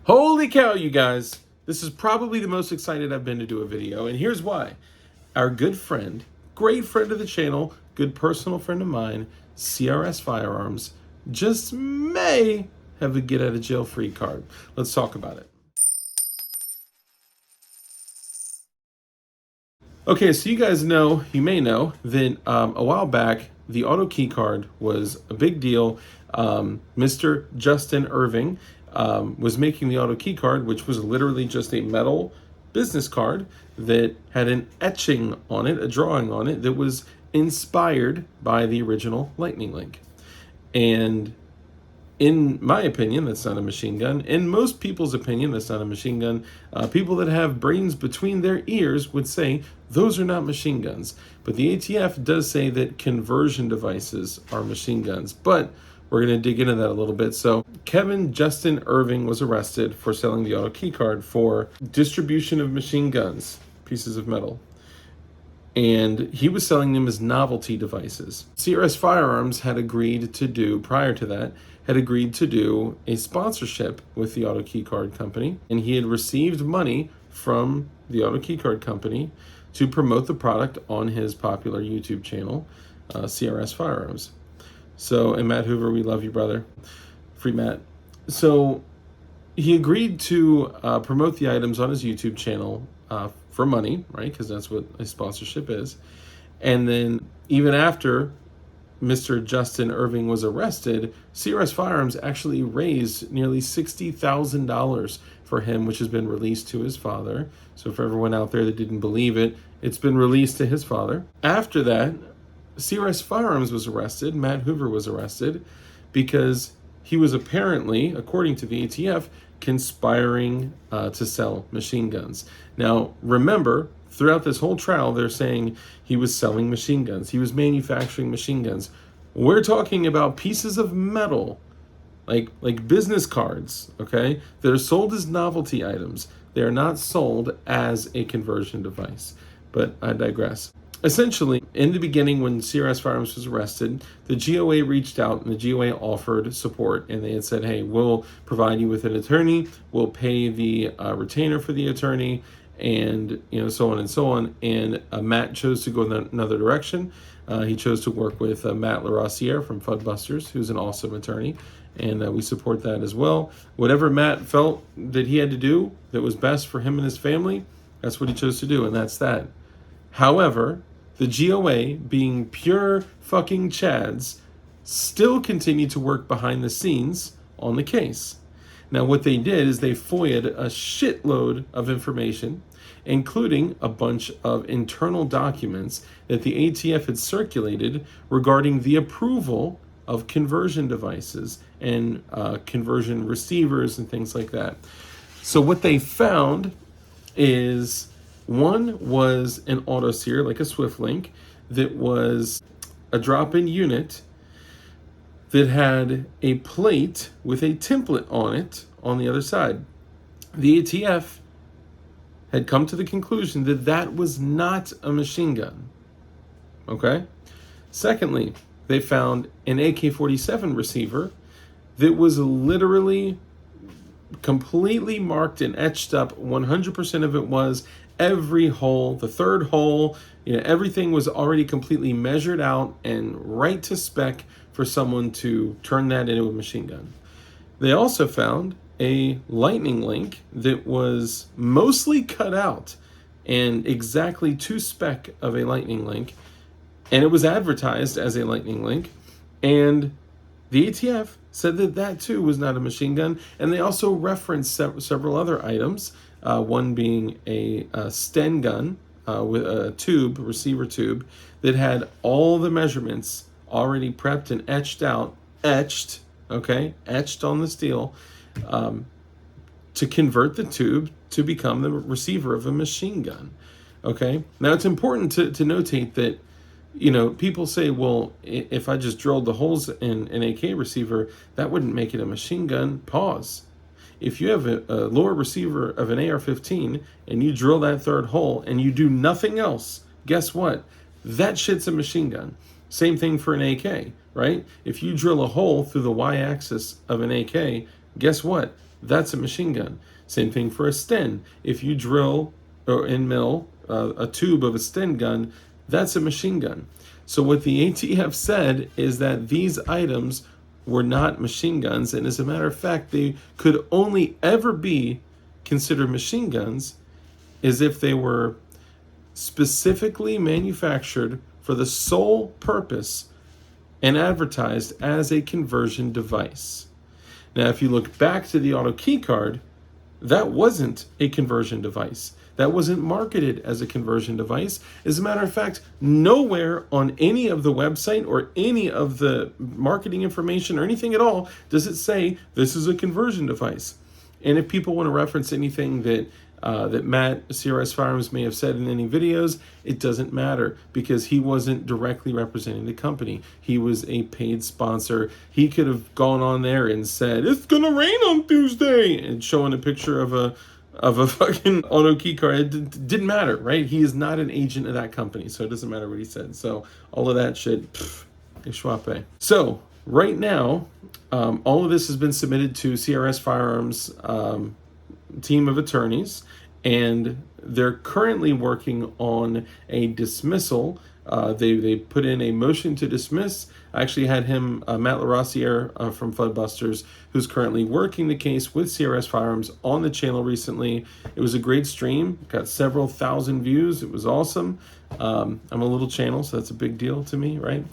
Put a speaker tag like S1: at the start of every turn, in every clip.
S1: Holy cow, you guys. This is probably the most excited I've been to do a video, and here's why. Our good friend, great friend of the channel, good personal friend of mine, CRS Firearms, just may have a get out of jail free card. Let's talk about it. Okay, so you guys know, you may know, that a while back, the auto key card was a big deal. Mr. Justin Irving was making the auto key card, which was literally just a metal business card that had an etching on it, a drawing on it, that was inspired by the original Lightning Link. And in my opinion, that's not a machine gun. In most people's opinion, that's not a machine gun. People that have brains between their ears would say those are not machine guns. But the ATF does say that conversion devices are machine guns. But we're going to dig into that a little bit. So Kevin Justin Irving was arrested for selling the auto key card for distribution of machine guns, pieces of metal. And he was selling them as novelty devices. CRS Firearms had agreed to do, prior to that, had agreed to do a sponsorship with the auto key card company, and he had received money from the auto key card company to promote the product on his popular YouTube channel, CRS Firearms. So, and Matt Hoover, we love you, brother. Free Matt. So he agreed to promote the items on his YouTube channel for money, right? Because that's what a sponsorship is. And then even after Mr. Justin Irving was arrested, CRS Firearms actually raised nearly $60,000 for him, which has been released to his father. So for everyone out there that didn't believe it, it's been released to his father. After that, CRS Firearms was arrested, Matt Hoover was arrested, because he was apparently, according to the ATF, conspiring to sell machine guns. Now, remember, throughout this whole trial, they're saying he was selling machine guns. He was manufacturing machine guns. We're talking about pieces of metal, like business cards, okay? That are sold as novelty items. They are not sold as a conversion device. But I digress. Essentially, in the beginning, when CRS Firearms was arrested, the GOA reached out and the GOA offered support, and they had said, hey, we'll provide you with an attorney, we'll pay the retainer for the attorney, and so on and so on. And Matt chose to go in another direction. He chose to work with Matt LaRosiere from Fudbusters, who's an awesome attorney, and we support that as well. Whatever Matt felt that he had to do that was best for him and his family, that's what he chose to do, and that's that. However, the GOA, being pure fucking chads, still continued to work behind the scenes on the case. Now, what they did is they FOIA'd a shitload of information, including a bunch of internal documents that the ATF had circulated regarding the approval of conversion devices and conversion receivers and things like that. So what they found is, one was an autoseer, like a Swift Link, that was a drop-in unit that had a plate with a template on it on the other side. The ATF had come to the conclusion that that was not a machine gun. Okay? Secondly, they found an AK-47 receiver that was literally completely marked and etched up. 100% of it was. Every hole, the third hole, everything was already completely measured out and right to spec for someone to turn that into a machine gun. They also found a Lightning Link that was mostly cut out and exactly to spec of a Lightning Link, and it was advertised as a Lightning Link, and the ATF said that that too was not a machine gun, and they also referenced several other items, one being a Sten gun with a tube, receiver tube, that had all the measurements already prepped and etched on the steel, to convert the tube to become the receiver of a machine gun. Okay, now it's important to notate that people say, well, if I just drilled the holes in an AK receiver, that wouldn't make it a machine gun. Pause. If you have a lower receiver of an AR-15 and you drill that third hole and you do nothing else, guess what? That shit's a machine gun. Same thing for an AK, right? If you drill a hole through the Y-axis of an AK, guess what? that's a machine gun. Same thing for a Sten. If you drill or mill a tube of a Sten gun, that's a machine gun. So what the ATF said is that these items were not machine guns, and as a matter of fact, they could only ever be considered machine guns is if they were specifically manufactured for the sole purpose and advertised as a conversion device. Now, if you look back to the auto key card, that wasn't a conversion device. That wasn't marketed as a conversion device. As a matter of fact, nowhere on any of the website or any of the marketing information or anything at all does it say this is a conversion device. And if people want to reference anything that Matt CRS Firearms may have said in any videos, it doesn't matter because he wasn't directly representing the company. He was a paid sponsor. He could have gone on there and said, "It's gonna rain on Tuesday," and showing a picture of a fucking auto key card. It didn't matter, right? He is not an agent of that company, so it doesn't matter what he said. So all of that shit, schwappe. So right now, all of this has been submitted to CRS Firearms team of attorneys, and they're currently working on a dismissal. They put in a motion to dismiss. I actually had him, Matt LaRossiere from Floodbusters, who's currently working the case with CRS Firearms on the channel recently. It was a great stream, got several thousand views. It was awesome. I'm a little channel, so that's a big deal to me, right?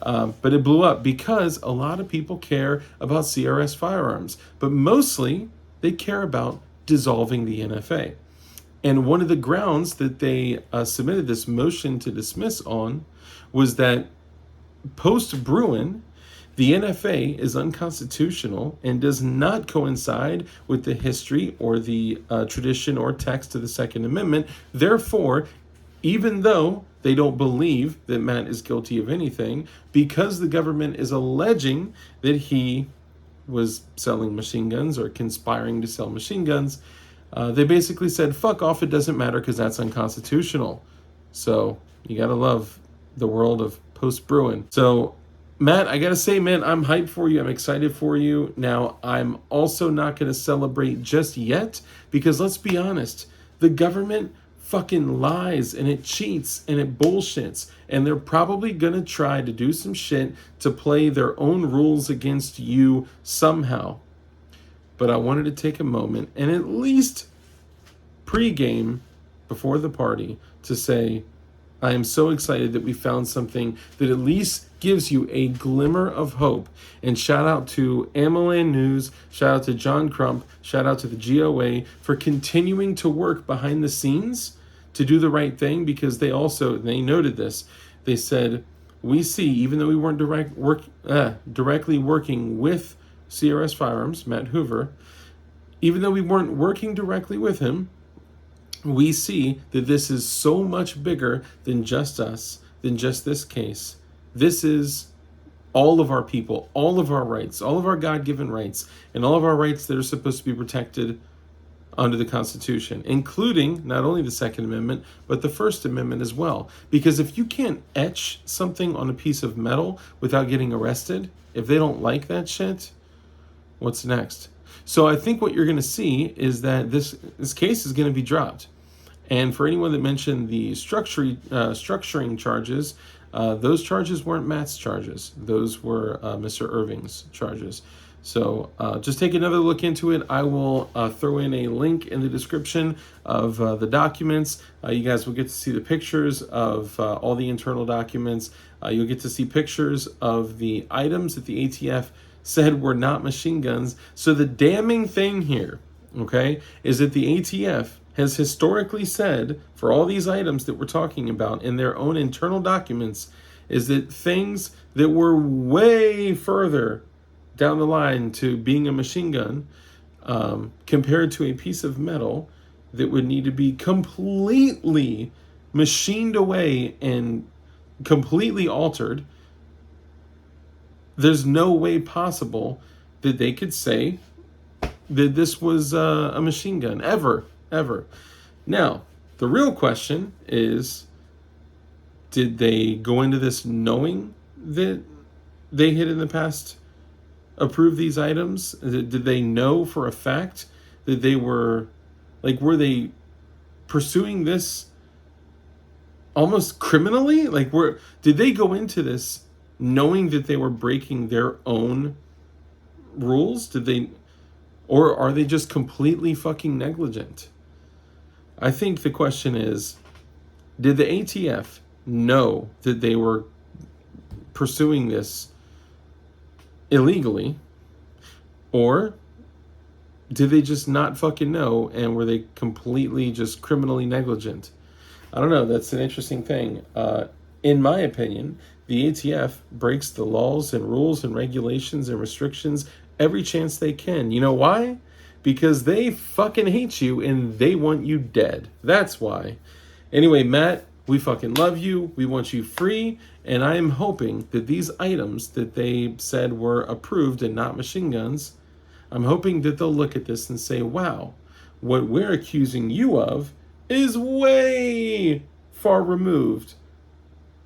S1: But it blew up because a lot of people care about CRS Firearms, but mostly they care about dissolving the NFA. And one of the grounds that they submitted this motion to dismiss on was that post-Bruin, the NFA is unconstitutional and does not coincide with the history or the tradition or text of the Second Amendment. Therefore, even though they don't believe that Matt is guilty of anything, because the government is alleging that he was selling machine guns or conspiring to sell machine guns, they basically said, fuck off, it doesn't matter because that's unconstitutional. So you gotta love the world of post-Bruin. So Matt, I gotta say, man, I'm hyped for you. I'm excited for you. Now, I'm also not gonna celebrate just yet because let's be honest, the government fucking lies and it cheats and it bullshits, and they're probably gonna try to do some shit to play their own rules against you somehow. But I wanted to take a moment and at least pre-game before the party to say I am so excited that we found something that at least gives you a glimmer of hope. And shout out to AMOLAN News, shout out to John Crump, shout out to the GOA for continuing to work behind the scenes to do the right thing, because they noted this. They said, we see, even though we weren't directly working with CRS Firearms, Matt Hoover, even though we weren't working directly with him, we see that this is so much bigger than just us, than just this case. This is all of our people, all of our rights, all of our God-given rights, and all of our rights that are supposed to be protected under the Constitution, including not only the Second Amendment, but the First Amendment as well. Because if you can't etch something on a piece of metal without getting arrested, if they don't like that shit, what's next? So I think what you're going to see is that this case is going to be dropped. And for anyone that mentioned the structuring charges, those charges weren't Matt's charges. Those were Mr. Irving's charges. So just take another look into it. I will throw in a link in the description of the documents. You guys will get to see the pictures of all the internal documents. You'll get to see pictures of the items that the ATF said were not machine guns. So the damning thing here, okay, is that the ATF has historically said for all these items that we're talking about in their own internal documents is that things that were way further down the line to being a machine gun compared to a piece of metal that would need to be completely machined away and completely altered, there's no way possible that they could say that this was a machine gun, ever. Now, the real question is, did they go into this knowing that they had in the past approve these items? Did they know for a fact that they were, like, were they pursuing this almost criminally? Like, did they go into this knowing that they were breaking their own rules? Or are they just completely fucking negligent? I think the question is, did the ATF know that they were pursuing this illegally, or did they just not fucking know, and were they completely just criminally negligent? I don't know. That's an interesting thing. In my opinion, the ATF breaks the laws and rules and regulations and restrictions every chance they can. You know why? Because they fucking hate you and they want you dead. That's why. Anyway, Matt, we fucking love you. We want you free. And I am hoping that these items that they said were approved and not machine guns, I'm hoping that they'll look at this and say, wow, what we're accusing you of is way far removed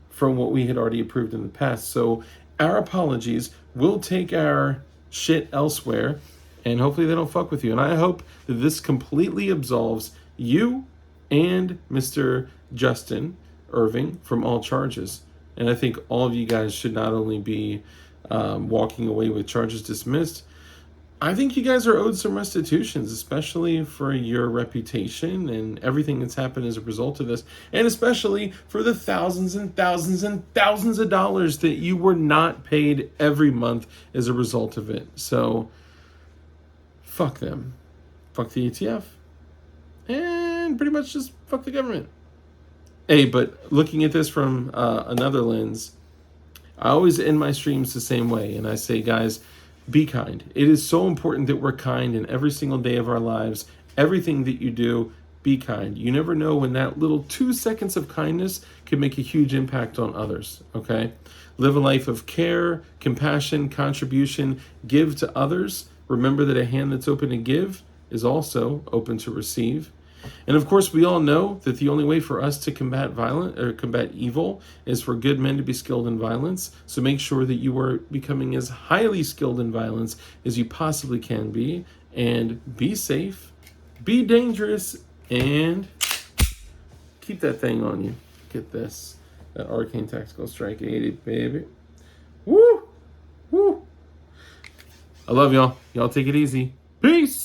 S1: from what we had already approved in the past. So our apologies. We'll take our shit elsewhere, and hopefully they don't fuck with you. And I hope that this completely absolves you and Mr. Justin Irving from all charges. And I think all of you guys should not only be walking away with charges dismissed, I think you guys are owed some restitutions, especially for your reputation and everything that's happened as a result of this, and especially for the thousands and thousands and thousands of dollars that you were not paid every month as a result of it. So, fuck them. Fuck the ATF. And pretty much just fuck the government. Hey, but looking at this from another lens, I always end my streams the same way, and I say, guys, be kind. It is so important that we're kind in every single day of our lives. Everything that you do, be kind. You never know when that little 2 seconds of kindness can make a huge impact on others, okay? Live a life of care, compassion, contribution. Give to others. Remember that a hand that's open to give is also open to receive. And of course, we all know that the only way for us to combat evil is for good men to be skilled in violence. So make sure that you are becoming as highly skilled in violence as you possibly can be, and be safe, be dangerous, and keep that thing on you. Get this, that Arcane Tactical Strike 80, baby. Woo! Woo! I love y'all. Y'all take it easy. Peace!